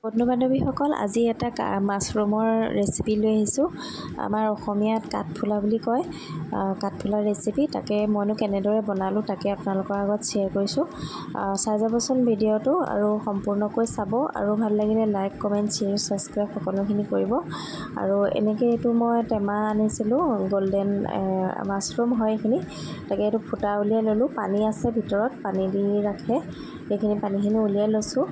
বন্ধু-বান্ধৱীসকল আজি এটা মাছৰুমৰ ৰেচিপি লৈ আহিছোঁ। আমাৰ অসমীয়াত কাঠফুলা বুলি কয়। কাঠফুলা ৰেচিপি তাকে মইনো কেনেদৰে বনালোঁ তাকে আপোনালোকৰ আগত শ্বেয়াৰ কৰিছোঁ। চাই যাবচোন ভিডিঅ'টো আৰু সম্পূৰ্ণকৈ চাব আৰু ভাল লাগিলে লাইক, কমেণ্ট, শ্বেয়াৰ, ছাবস্ক্ৰাইব সকলোখিনি কৰিব। আৰু এনেকৈ এইটো মই টেমা আনিছিলোঁ, গল্ডেন মাছৰুম হয় এইখিনি। তাকে এইটো ফুটা উলিয়াই ল'লোঁ, পানী আছে ভিতৰত, পানী দি ৰাখে, সেইখিনি পানীখিনি উলিয়াই লৈছোঁ।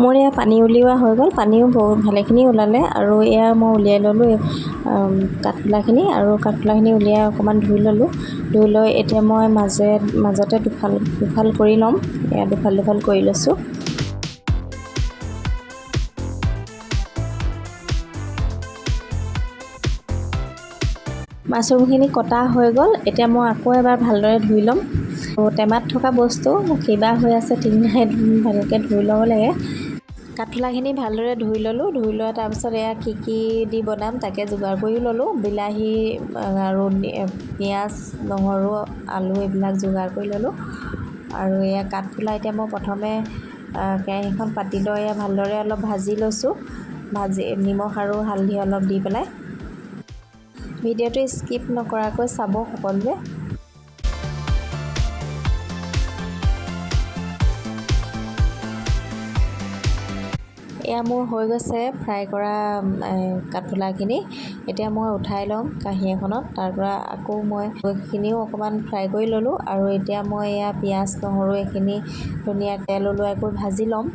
মোৰ এয়া পানী উলিওৱা হৈ গ'ল, পানীও বহুত ভালেখিনি ওলালে আৰু এয়া মই উলিয়াই ল'লোঁ কাঠফুলাখিনি। আৰু কাঠফুলাখিনি উলিয়াই অকণমান ধুই ল'লোঁ। ধুই লৈ এতিয়া মই মাজতে দুফাল কৰি ল'ম। এয়া দুফাল কৰি লৈছোঁ। মাছৰুমখিনি কটা হৈ গ'ল। এতিয়া মই আকৌ এবাৰ ভালদৰে ধুই ল'ম। টেমাত থকা বস্তু কিবা হৈ আছে ঠিক নাই, ভালকৈ ধুই ল'ব লাগে। কাঠফুলাখিনি ভালদৰে ধুই ল'লোঁ। ধুই লোৱা তাৰপিছত এয়া কি দি বনাম তাকে যোগাৰ কৰি ল'লোঁ। বিলাহী আৰু পিঁয়াজ, নহৰু, আলু এইবিলাক যোগাৰ কৰি ল'লোঁ। আৰু এয়া কাঠফুলা এতিয়া মই প্ৰথমে কেৰাহীখন পাতি লৈ এয়া ভালদৰে অলপ ভাজি লৈছোঁ। নিমখ আৰু হালধি অলপ দি পেলাই। ভিডিঅ'টো স্কিপ নকৰাকৈ চাব সকলোৱে। এয়া মোৰ হৈ গৈছে ফ্ৰাই কৰা কাঠফুলাখিনি। এতিয়া মই উঠাই ল'ম কাঁহী এখনত। তাৰপৰা আকৌ মই এইখিনিও অকণমান ফ্ৰাই কৰি ল'লোঁ। আৰু এতিয়া মই এয়া পিঁয়াজ, নহৰু এইখিনি ধুনীয়াকৈ তেল ওলোৱাকৈ ভাজি ল'ম।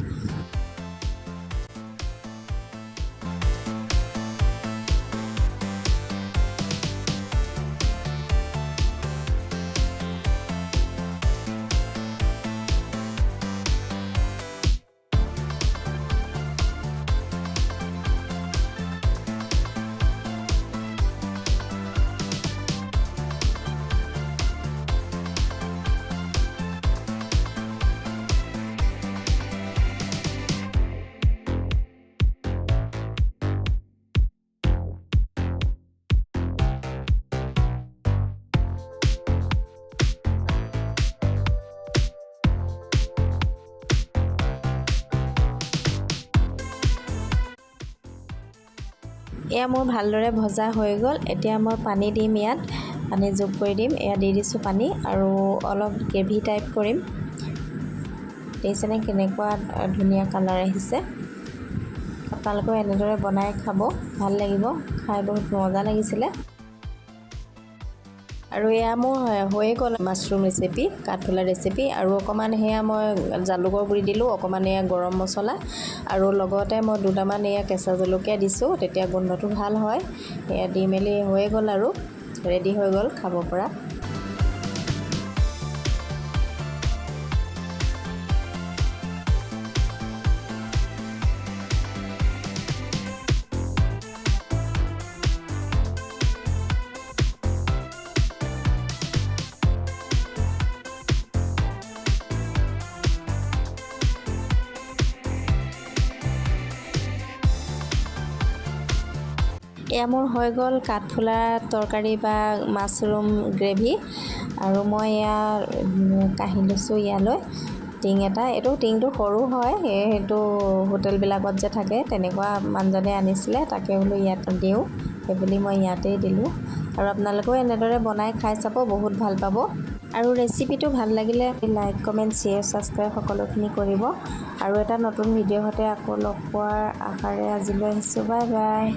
এয়া মোৰ ভালদৰে ভজা হৈ গ'ল। এতিয়া মই পানী দিম, ইয়াত পানী যোগ কৰি দিম। এয়া দি দিছোঁ পানী আৰু অলপ গ্ৰেভি টাইপ কৰিম। দেখিছেনে কেনেকুৱা ধুনীয়া কালাৰ আহিছে। আপোনালোকেও এনেদৰে বনাই খাব, ভাল লাগিব খাই, বহুত মজা লাগিছিলে। আৰু এয়া মোৰ হৈয়ে গ'ল মাছৰুম ৰেচিপি, কাঠফুলা ৰেচিপি। আৰু অকণমান সেয়া মই জালুকৰ গুড়ি দিলোঁ, অকণমান এয়া গৰম মছলা আৰু লগতে মই দুটামান এয়া কেঁচা জলকীয়া দিছোঁ, তেতিয়া গোন্ধটো ভাল হয়। এয়া দি মেলি হৈয়ে গ'ল আৰু ৰেডি হৈ গ'ল খাব পৰা। এয়া মোৰ হৈ গ'ল কাঠফুলা তৰকাৰী বা মাছৰুম গ্ৰেভি। আৰু মই এয়া কাঢ়ি লৈছোঁ ইয়ালৈ টিং এটা। এইটো টিংটো সৰু হয়, সেইটো হোটেলবিলাকত যে থাকে তেনেকুৱা মানুহজনে আনিছিলে, তাকে বোলো ইয়াত দিওঁ সেইবুলি মই ইয়াতেই দিলোঁ। আৰু আপোনালোকেও এনেদৰে বনাই খাই চাব, বহুত ভাল পাব। আৰু ৰেচিপিটো ভাল লাগিলে লাইক, কমেণ্ট, শ্বেয়াৰ, ছাবস্ক্ৰাইব সকলোখিনি কৰিব। আৰু এটা নতুন ভিডিঅ' সৈতে আকৌ লগ পোৱাৰ আশাৰে আজিলৈ আহিছোঁ। Bye bye.